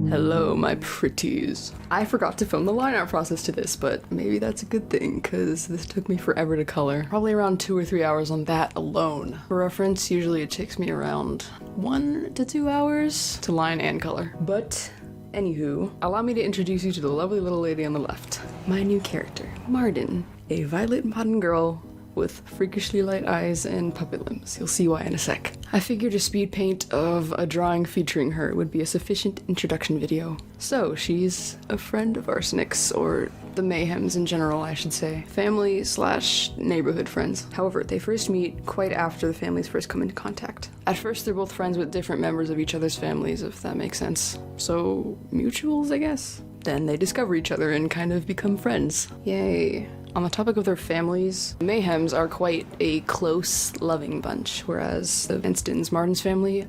Hello, my pretties. I forgot to film the line art process to this, but maybe that's a good thing, because this took me forever to color. Probably around 2 or 3 hours on that alone. For reference, usually it takes me around 1 to 2 hours to line and color. But anywho, allow me to introduce you to the lovely little lady on the left. My new character, Marden, a violet modern girl with freakishly light eyes and puppet limbs. You'll see why in a sec. I figured a speed paint of a drawing featuring her would be a sufficient introduction video. So, she's a friend of Arsenic's, or the Mayhems in general, I should say. Family slash neighborhood friends. However, they first meet quite after the families first come into contact. At first, they're both friends with different members of each other's families, if that makes sense. So, mutuals, I guess? Then they discover each other and kind of become friends. Yay. On the topic of their families, the Mayhems are quite a close, loving bunch, whereas the Vinstons, Marden's family,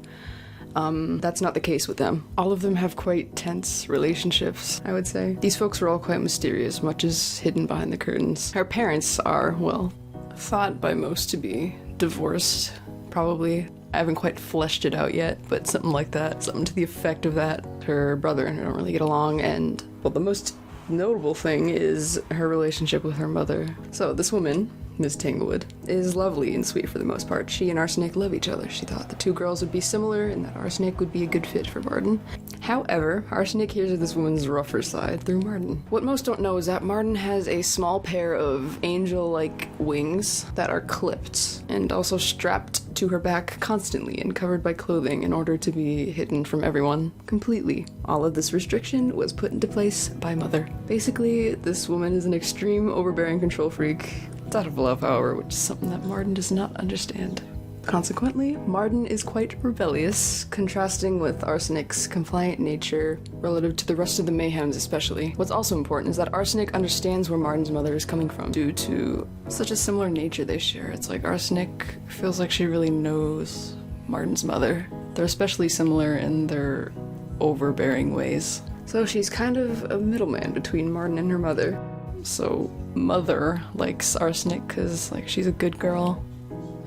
that's not the case with them. All of them have quite tense relationships, I would say. These folks are all quite mysterious, much is hidden behind the curtains. Her parents are, well, thought by most to be divorced, probably. I haven't quite fleshed it out yet, but something like that. Something to the effect of that. Her brother and her don't really get along, and, well, the most notable thing is her relationship with her mother. So this woman, Miss Tanglewood, is lovely and sweet for the most part. She and Arsenic love each other. She thought the two girls would be similar and that Arsenic would be a good fit for Marden. However, Arsenic hears of this woman's rougher side through Marden. What most don't know is that Marden has a small pair of angel-like wings that are clipped and also strapped to her back constantly and covered by clothing in order to be hidden from everyone completely. All of this restriction was put into place by Mother. Basically, this woman is an extreme overbearing control freak. It's out of love, however, which is something that Marden does not understand. Consequently, Marden is quite rebellious, contrasting with Arsenic's compliant nature relative to the rest of the Mayhems especially. What's also important is that Arsenic understands where Marden's mother is coming from due to such a similar nature they share. It's like Arsenic feels like she really knows Marden's mother. They're especially similar in their overbearing ways. So she's kind of a middleman between Marden and her mother. So Mother likes Arsenic because, like, she's a good girl,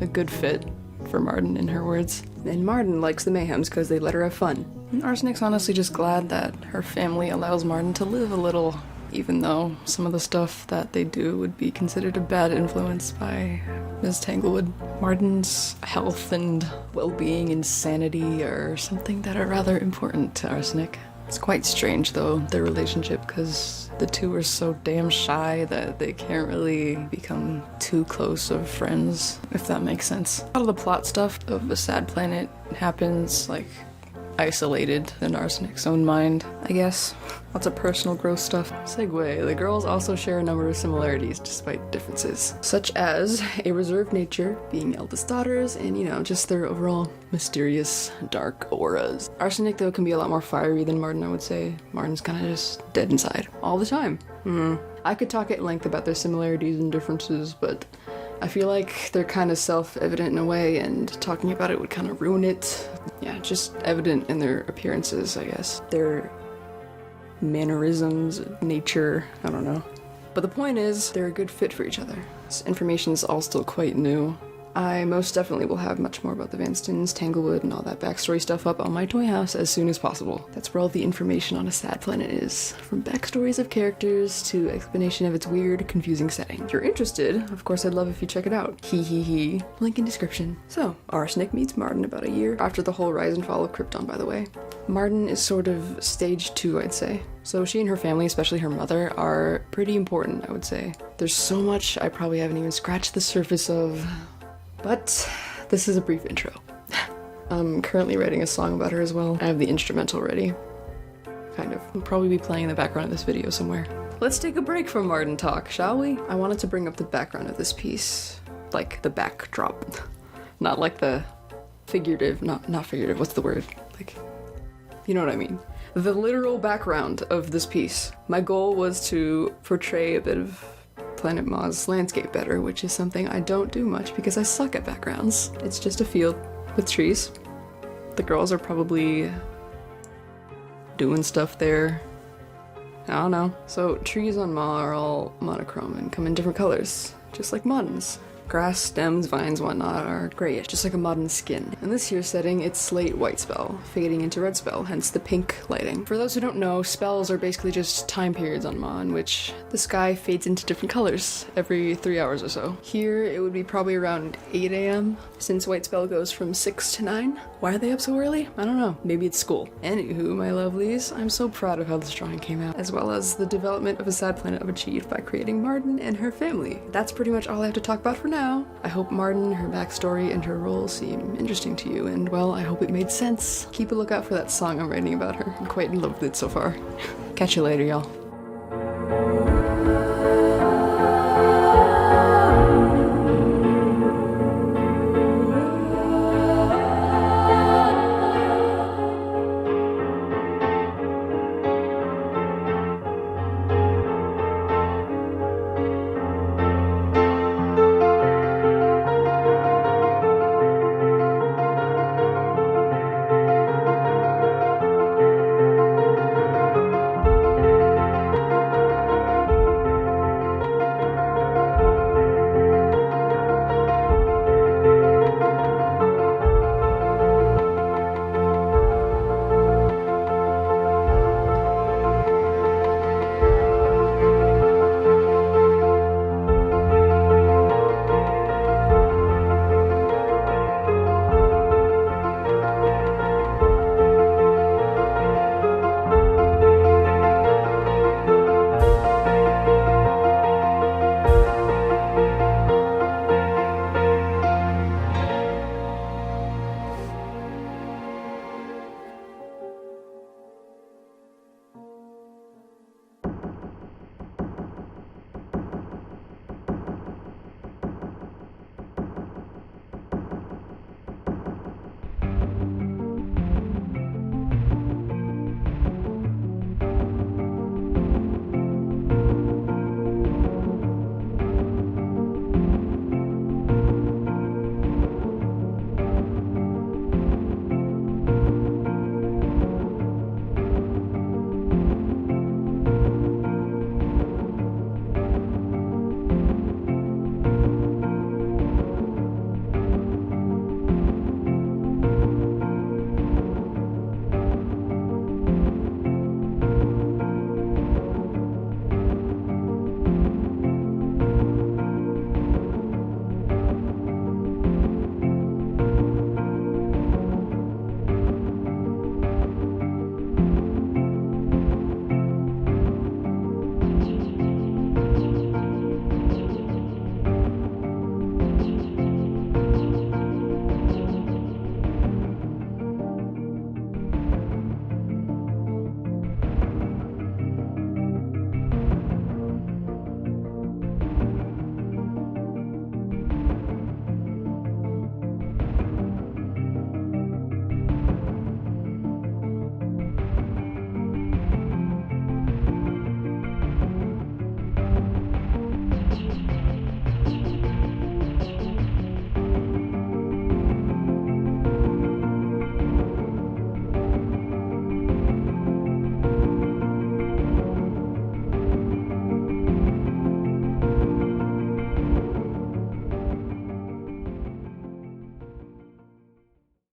a good fit for Marden in her words. And Marden likes the Mayhems because they let her have fun. And Arsenic's honestly just glad that her family allows Marden to live a little, even though some of the stuff that they do would be considered a bad influence by Ms. Tanglewood. Marden's health and well-being and sanity are something that are rather important to Arsenic. It's quite strange, though, their relationship, because the two are so damn shy that they can't really become too close of friends, if that makes sense. A lot of the plot stuff of A Sad Planet happens, like, isolated in Arsenic's own mind, I guess. Lots of personal growth stuff. Segue, the girls also share a number of similarities despite differences, such as a reserved nature, being eldest daughters, and, you know, just their overall mysterious, dark auras. Arsenic, though, can be a lot more fiery than Marden, I would say. Marden's kind of just dead inside all the time. I could talk at length about their similarities and differences, but I feel like they're kind of self-evident in a way, and talking about it would kind of ruin it. Yeah, just evident in their appearances, I guess. Their mannerisms, nature, I don't know. But the point is, they're a good fit for each other. This information is all still quite new. I most definitely will have much more about the Vanstons, Tanglewood, and all that backstory stuff up on my toy house as soon as possible. That's where all the information on A Sad Planet is, from backstories of characters to explanation of its weird, confusing setting. If you're interested, of course I'd love if you check it out. Hee hee hee. Link in description. So, Arsenic meets Marden about a year after the whole rise and fall of Krypton, by the way. Marden is sort of stage 2, I'd say. So she and her family, especially her mother, are pretty important, I would say. There's so much I probably haven't even scratched the surface of. But this is a brief intro. I'm currently writing a song about her as well. I have the instrumental ready. Kind of. Will probably be playing in the background of this video somewhere. Let's take a break from Marden talk, shall we? I wanted to bring up the background of this piece. Like the backdrop. Not like the figurative, not figurative, what's the word? Like, you know what I mean. The literal background of this piece. My goal was to portray a bit of Planet Ma's landscape better, which is something I don't do much because I suck at backgrounds. It's just a field with trees. The girls are probably doing stuff there. I don't know. So trees on Ma are all monochrome and come in different colors, just like Marden's. Grass, stems, vines, whatnot are grayish, just like a modern skin. In this here setting, it's slate white spell, fading into red spell, hence the pink lighting. For those who don't know, spells are basically just time periods on Ma in which the sky fades into different colors every 3 hours or so. Here, it would be probably around 8 a.m. since white spell goes from 6 to 9. Why are they up so early? I don't know. Maybe it's school. Anywho, my lovelies, I'm so proud of how this drawing came out, as well as the development of a sad planet I've achieved by creating Marden and her family. That's pretty much all I have to talk about for now. I hope Marden, her backstory, and her role seem interesting to you, and well, I hope it made sense. Keep a lookout for that song I'm writing about her. I'm quite in love with it so far. Catch you later, y'all.